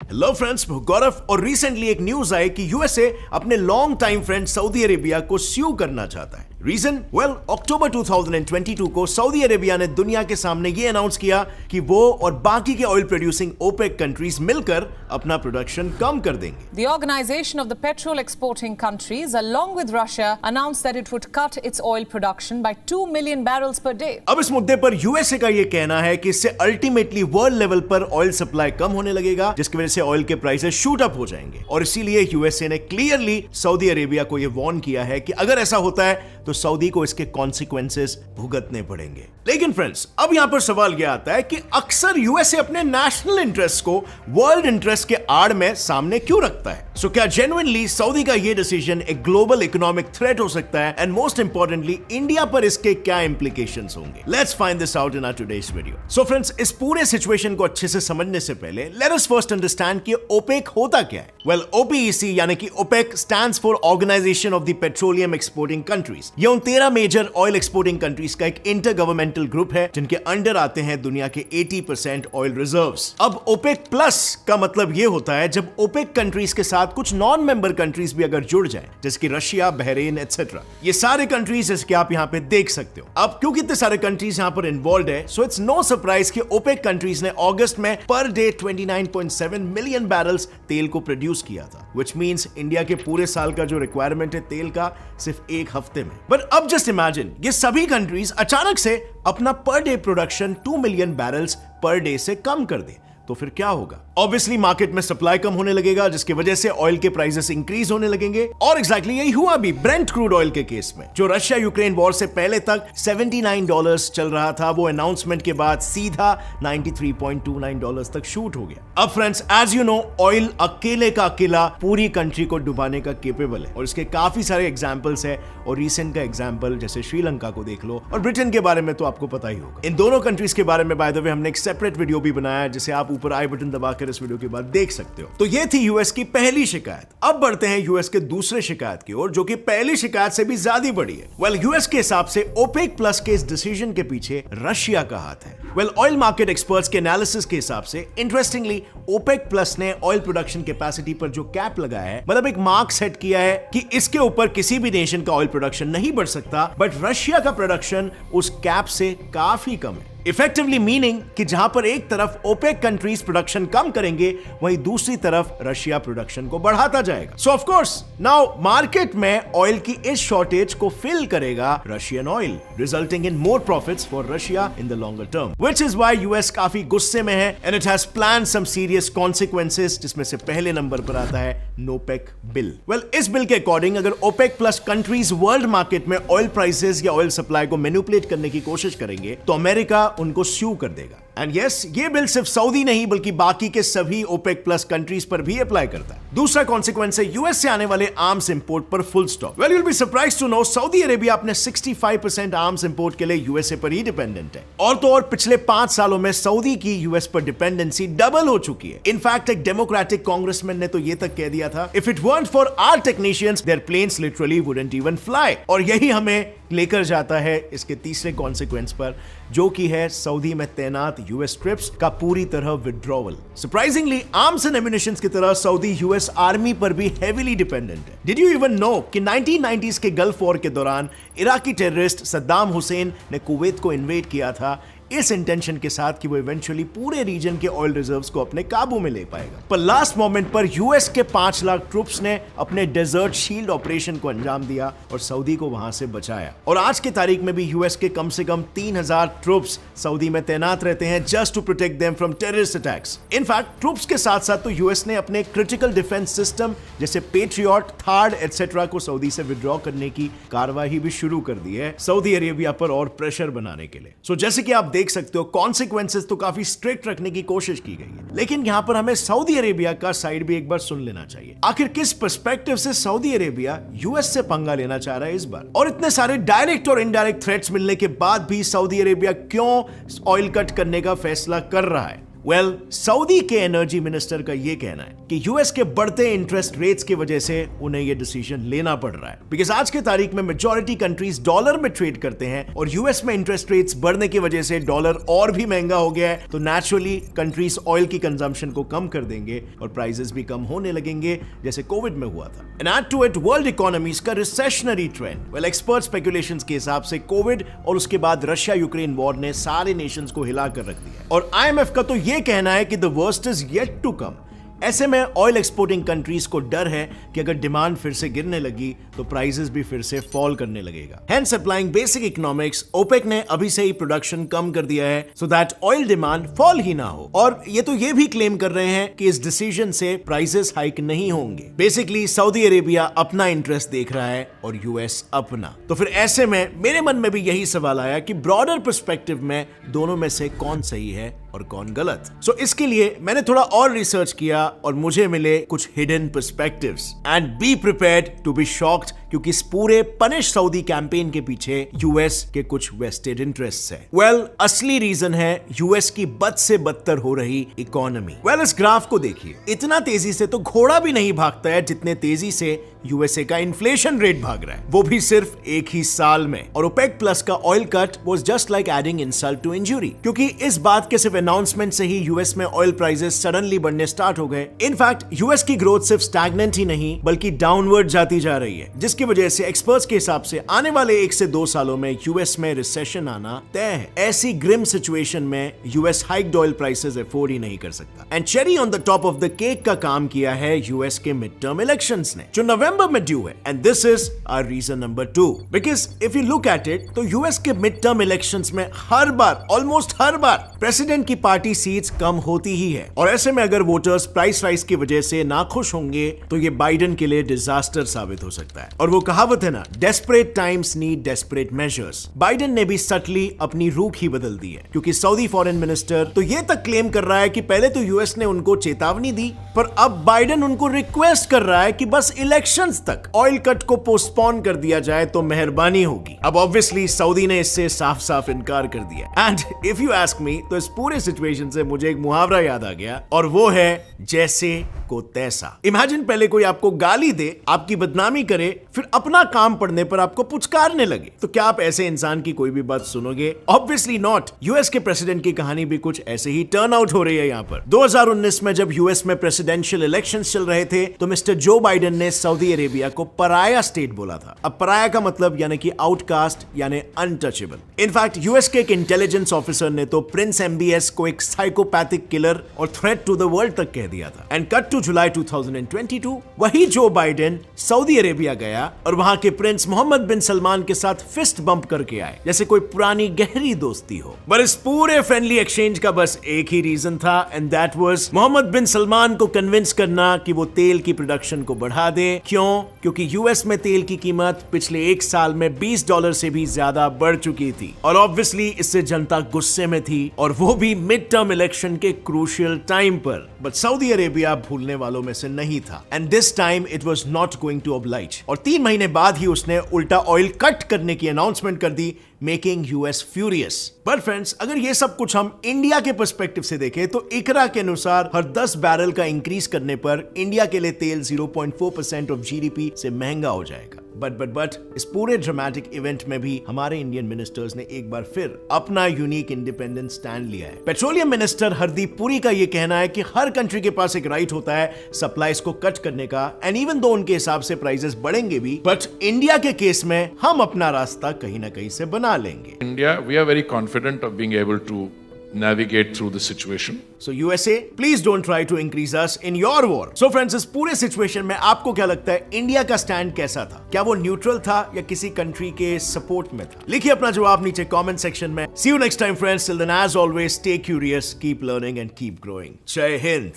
Hello friends, गौरव। और recently एक news आई कि यूएसए अपने long time friend Saudi Arabia को स्यू करना चाहता है। रीजन? वेल, अक्टूबर 2022 को सऊदी अरेबिया ने दुनिया के सामने ये अनाउंस किया कि वो और बाकी के ऑयल प्रोड्यूसिंग ओपेक कंट्रीज मिलकर अपना प्रोडक्शन कम कर देंगे। The Organization of the Petrol Exporting Countries, along with Russia, announced that it would cut its oil production by 2 million barrels per day. अब इस मुद्दे पर यूएसए का ये कहना है कि इससे अल्टीमेटली वर्ल्ड लेवल पर ऑयल सप्लाई कम होने लगेगा, जिसकी वजह से ऑयल के प्राइसेस शूट अप हो जाएंगे। और इसीलिए यूएसए ने क्लियरली सऊदी अरेबिया को यह वार्न किया है कि अगर ऐसा होता है तो सऊदी को इसके कॉन्सिक्वेंसेस भुगतने पड़ेंगे। लेकिन फ्रेंड्स, अब यहां पर सवाल यह आता है कि अक्सर यूएसए अपने नेशनल इंटरेस्ट को वर्ल्ड इंटरेस्ट के आड़ में सामने क्यों रखता है? सो क्या जेन्युइनली सऊदी का यह डिसीजन एक ग्लोबल इकोनॉमिक थ्रेट हो सकता है? एंड मोस्ट इंपॉर्टेंटली, इंडिया पर इसके क्या इंप्लीकेशंस होंगे? Let's find this out in our today's video. So friends, इस पूरे सिचुएशन को अच्छे से समझने से पहले लेट अस फर्स्ट अंडरस्टैंड कि ओपेक होता क्या है। वेल, ओपीईसी यानी कि OPEC stands for Organization of the Petroleum Exporting Countries. ये उन 13 मेजर ऑयल एक्सपोर्टिंग कंट्रीज का एक इंटर गवर्नमेंटल ग्रुप है जिनके अंडर आते हैं दुनिया के 80% ऑयल रिजर्व्स। अब ओपेक प्लस का मतलब यह होता है जब ओपेक कंट्रीज के साथ कुछ नॉन मेंबर कंट्रीज भी अगर जुड़ जाएं, जैसे कि रशिया, बहरीन एटसेट्रा। ये सारे कंट्रीज जैसे कि आप यहां पे देख सकते हो। अब क्योंकि इतने सारे कंट्रीज यहां पर इन्वॉल्व है, सो इट्स नो सरप्राइज कि ओपेक कंट्रीज ने अगस्त में पर डे 29.7 मिलियन बैरल्स तेल को प्रोड्यूस किया था, व्हिच मींस इंडिया के पूरे साल का जो रिक्वायरमेंट है तेल का सिर्फ एक हफ्ते में। बट अब जस्ट इमेजिन, ये सभी कंट्रीज अचानक से अपना per day production 2 million barrels per day से कम कर दे, तो फिर क्या होगा? ऑब्वियसली मार्केट में सप्लाई कम होने लगेगा, जिसकी वजह से ऑयल के प्राइसेस इंक्रीज होने लगेंगे। और एग्जैक्टली यही हुआ भी ब्रेंट क्रूड ऑयल के केस में, जो रशिया यूक्रेन वॉर से पहले तक $79 चल रहा था, वो अनाउंसमेंट के बाद सीधा $93.29 तक शूट हो गया। अब friends, as you know, oil अकेले का अकेला पूरी कंट्री को डुबाने का केपेबल है, और इसके काफी सारे एग्जांपल्स है। और रिसेंट का एग्जांपल जैसे श्रीलंका को देख लो, और ब्रिटेन के बारे में तो आपको पता ही होगा। इन दोनों कंट्रीज के बारे में बाय द वे हमने एक सेपरेट वीडियो भी बनाया है, जिसे आप ऊपर आई बटन दबाकर इस वीडियो के बाद देख सकते हो। तो ये थी यूएस की पहली शिकायत। अब बढ़ते हैं यूएस के दूसरे शिकायत की ओर, जो कि पहली शिकायत से भी ज्यादा बड़ी है। वेल, यूएस के हिसाब से ओपेक प्लस के इस डिसीजन के पीछे रशिया का हाथ है। वेल, ऑयल मार्केट एक्सपर्ट्स के एनालिसिस के हिसाब से इंटरेस्टिंगली ओपेक प्लस ने ऑयल प्रोडक्शन कैपेसिटी पर जो कैप लगाया है, मतलब एक मार्क सेट किया है कि इसके ऊपर किसी भी नेशन का ऑयल प्रोडक्शन नहीं बढ़ सकता, बट रशिया का प्रोडक्शन उस कैप से काफी कम है। इफेक्टिवली मीनिंग कि जहां पर एक तरफ ओपेक कंट्रीज प्रोडक्शन कम करेंगे, वहीं दूसरी तरफ रशिया प्रोडक्शन को बढ़ाता जाएगा। So of course now market में ऑयल की इस शॉर्टेज को फिल करेगा Russian oil, resulting in more profits for Russia in the longer term, which is why US काफी गुस्से में है and it has planned some serious consequences, जिसमें से पहले नंबर पर आता है नोपेक बिल। वेल, इस बिल के अकॉर्डिंग अगर OPEC plus countries world market में ऑयल प्राइसेस या ऑयल सप्लाई को मैनिपुलेट करने की कोशिश करेंगे, तो अमेरिका उनको स्यू कर देगा। एंड यस, ये बिल सिर्फ सऊदी नहीं बल्कि बाकी के सभी ओपेक प्लस कंट्रीज पर भी अप्लाई करता है। दूसरा कॉन्सिक्वेंस है यूएस से आने वाले आर्म्स इंपोर्ट पर full stop. Well, you will be surprised to know Saudi Arabia अपने 65% आर्म्स इंपोर्ट के लिए यूएसए पर ही डिपेंडेंट है। और तो और पिछले 5 सालों में सऊदी की यूएस पर डिपेंडेंसी डबल हो चुकी है। इनफैक्ट एक डेमोक्रेटिक कांग्रेसमैन ने तो ये तक कह दिया था, if it weren't for our technicians, their planes literally wouldn't even fly। और यही हमें लेकर जाता है इसके तीसरे कॉन्सिक्वेंस पर, जो कि है सऊदी में तैनात यूएस ट्रिप्स का पूरी तरह withdrawal. Surprisingly, arms and ammunitions की तरह सऊदी यूएस आर्मी पर भी हेवीली डिपेंडेंट है। डिड यू इवन नो कि 1990s के गल्फ वॉर के दौरान इराकी टेररिस्ट सद्दाम हुसैन ने कुवैत को इन्वेड किया था, इस इंटेंशन के साथ कि वो इवेंचुअली पूरे रीजन के ऑयल रिजर्व्स को अपने काबू में ले पाएगा। पर लास्ट मोमेंट पर यूएस के 5 लाख ट्रूप्स ने अपने डेजर्ट शील्ड ऑपरेशन को अंजाम दिया और सऊदी को वहां से बचाया। और आज की तारीख में भी यूएस के कम से कम 3000 ट्रूप्स सऊदी में तैनात रहते हैं, just to protect them from terrorist attacks. In fact troops के साथ साथ तो यूएस ने अपने क्रिटिकल डिफेंस सिस्टम जैसे पेट्रियट, थार्ड एटसेट्रा को सऊदी से विड्रॉ करने की कार्रवाई भी शुरू कर दी है सऊदी अरेबिया पर और प्रेशर बनाने के लिए। सो जैसे कि आप देख सकते हो, कॉन्सिक्वेंसेस तो काफी स्ट्रिक्ट रखने की कोशिश की गई है, लेकिन यहां पर हमें सऊदी अरेबिया का साइड भी एक बार सुन लेना चाहिए। आखिर किस पर्सपेक्टिव से सऊदी अरेबिया यूएस से पंगा लेना चाह रहा है इस बार, और इतने सारे डायरेक्ट और इनडायरेक्ट थ्रेट्स मिलने के बाद भी सऊदी अरेबिया क्यों ऑयल कट करने का फैसला कर रहा है? वेल, सऊदी के एनर्जी मिनिस्टर का यह कहना है कि यूएस के बढ़ते इंटरेस्ट रेट्स की वजह से उन्हें यह डिसीजन लेना पड़ रहा है, बिकॉज आज के तारीख में मेजॉरिटी कंट्रीज डॉलर में ट्रेड करते हैं और यूएस में इंटरेस्ट रेट्स बढ़ने की वजह से डॉलर और भी महंगा हो गया है, तो नेचुरली कंट्रीज ऑयल की कंजम्पशन को कम कर देंगे और प्राइसेस भी कम होने लगेंगे, जैसे कोविड में हुआ था। And add to it world economies का recessionary trend. Well, expert speculations के हिसाब से कोविड और उसके बाद रशिया यूक्रेन वॉर ने सारे नेशंस को हिला कर रख दिया, और आईएमएफ का तो यह कहना है कि the worst is yet to come. ऐसे में ऑयल एक्सपोर्टिंग कंट्रीज को डर है कि अगर डिमांड फिर से गिरने लगी तो प्राइसेस भी फिर से फॉल करने लगेगा। Hence applying basic economics, OPEC ने अभी से ही प्रोडक्शन कम कर दिया है so that oil demand fall ही ना हो, और ये तो ये भी क्लेम कर रहे हैं कि इस डिसीजन से प्राइसेस हाइक नहीं होंगे। बेसिकली सऊदी अरेबिया अपना इंटरेस्ट देख रहा है और यूएस अपना। तो फिर ऐसे में मेरे मन में भी यही सवाल आया कि ब्रॉडर पर्सपेक्टिव में दोनों में से कौन सही है और कौन गलत। सो इसके लिए मैंने थोड़ा और रिसर्च किया और मुझे मिले कुछ hidden perspectives, and be prepared to be shocked, क्योंकि इस पूरे पनिश सऊदी कैंपेन के पीछे यूएस के कुछ वेस्टेड इंटरेस्ट्स हैं। वेल, असली रीजन है यूएस की बद से बदतर हो रही इकोनॉमी। वेल, इस ग्राफ को देखिए, इतना तेजी से तो घोड़ा भी नहीं भागता है जितने तेजी से यूएसए का इन्फ्लेशन रेट भाग रहा है, वो भी सिर्फ एक ही साल में। और ओपेक प्लस का oil cut was just like adding insult to injury, क्योंकि इस बात के सिर्फ अनाउंसमेंट से ही यूएस में ऑयल प्राइसेस सडनली बढ़ने स्टार्ट हो गए। इनफैक्ट यूएस की ग्रोथ सिर्फ स्टैग्नेंट ही नहीं बल्कि डाउनवर्ड जाती जा रही है, जिसकी वजह से एक्सपर्ट्स के हिसाब से आने वाले 1 से 2 सालों में यूएस में रिसेशन आना तय है। ऐसी ग्रिम सिचुएशन में US hiked oil prices afford ही नहीं कर सकता। And cherry on the top of the cake का काम किया है यूएस के मिड टर्म इलेक्शंस ने, जो नवंबर में ड्यू है। And this is our reason number 2, because if you look at it तो यूएस के मिड टर्म इलेक्शंस में हर बार, ऑलमोस्ट हर बार, प्रेसिडेंट की पार्टी सीट्स कम होती ही है, और ऐसे में अगर वोटर्स प्राइस राइज की वजह से नाखुश होंगे तो ये बाइडेन के लिए डिजास्टर साबित हो सकता है। और वो कहावत है ना, desperate times need desperate measures. Biden ने भी सटली अपनी रुख ही बदल दी है, क्योंकि सऊदी फॉरेन मिनिस्टर तो ये तक क्लेम कर रहा है कि पहले तो यूएस ने उनको चेतावनी दी, पर अब बाइडेन उनको रिक्वेस्ट कर रहा है कि बस इलेक्शंस तक ऑयल कट को पोस्टपोन कर दिया जाए तो मेहरबानी होगी। अब ऑब्वियसली सऊदी ने इससे साफ साफ इनकार कर दिया। And if you ask me तो इस पूरे सिचुएशन से मुझे एक मुहावरा याद आ गया, और वो है जैसे को तैसा। इमेजिन पहले कोई आपको गाली दे, आपकी बदनामी करे, फिर अपना काम पड़ने पर आपको पुचकारने लगे, तो क्या आप ऐसे इंसान की कोई भी बात सुनोगे? Obviously not. यूएस के प्रेसिडेंट की कहानी भी कुछ ऐसे ही टर्न आउट हो रही है यहाँ पर। 2019 में जब यूएस में प्रेसिडेंशियल इलेक्शंस चल रहे थे तो मिस्टर जो बाइडेन ने सऊदी अरेबिया को पराया स्टेट बोला था। अब पराया का मतलब यानी कि आउटकास्ट, यानी अनटचेबल। इनफैक्ट यूएस के एक इंटेलिजेंस ऑफिसर ने तो प्रिंस एमबीएस को एक साइकोपैथिक किलर और थ्रेट टू द वर्ल्ड तक कह दिया था। एंड कट टू जुलाई 2022, वही जो बाइडेन सऊदी अरेबिया गया और वहां के प्रिंस मोहम्मद बिन सलमान के साथ फिस्ट बंप करके आए, जैसे कोई पुरानी गहरी दोस्ती हो। पर इस पूरे फ्रेंडली एक्सचेंज का बस एक ही रीजन था, एंड दैट वाज मोहम्मद बिन सलमान को कन्विंस करना कि वो तेल की प्रोडक्शन को बढ़ा दे। क्यों? क्योंकि यूएस में तेल की कीमत पिछले 1 साल में $20 से भी ज्यादा बढ़ चुकी थी, और ऑब्वियसली इससे जनता गुस्से में थी, और वो भी मिड टर्म इलेक्शन के क्रूशियल टाइम पर। बट सऊदी अरेबिया भूलने वालों में से नहीं था, and this time it was not going to oblige. और 3 महीने बाद ही उसने उल्टा ऑयल कट करने की अनाउंसमेंट कर दी, मेकिंग यूएस फ्यूरियस। पर फ्रेंड्स, अगर ये सब कुछ हम इंडिया के पर्सपेक्टिव से देखें तो इकरा के अनुसार हर 10 बैरल का इंक्रीज करने पर इंडिया के लिए तेल 0.4% ऑफ जीडीपी से महंगा हो जाएगा। बट इस पूरे ड्रामेटिक इवेंट में भी हमारे इंडियन मिनिस्टर्स ने एक बार फिर अपना यूनिक इंडिपेंडेंट स्टैंड लिया है। पेट्रोलियम मिनिस्टर हरदीप पुरी का यह कहना है कि हर कंट्री के पास एक राइट होता है सप्लाईज को कट करने का, एंड इवन दो उनके हिसाब से प्राइसेस बढ़ेंगे भी, बट इंडिया के केस में हम अपना रास्ता कहीं ना कहीं से बना लेंगे। India, we are very confident of being able to navigate through the situation. So USA, please don't try to increase us in your war. So friends, इस पूरे सिचुएशन में आपको क्या लगता है, इंडिया का स्टैंड कैसा था? क्या वो न्यूट्रल था या किसी कंट्री के सपोर्ट में था? लिखिए अपना जवाब नीचे कमेंट सेक्शन में। See you next time friends. Till then, as always, stay curious, keep learning and keep growing. जय हिंद।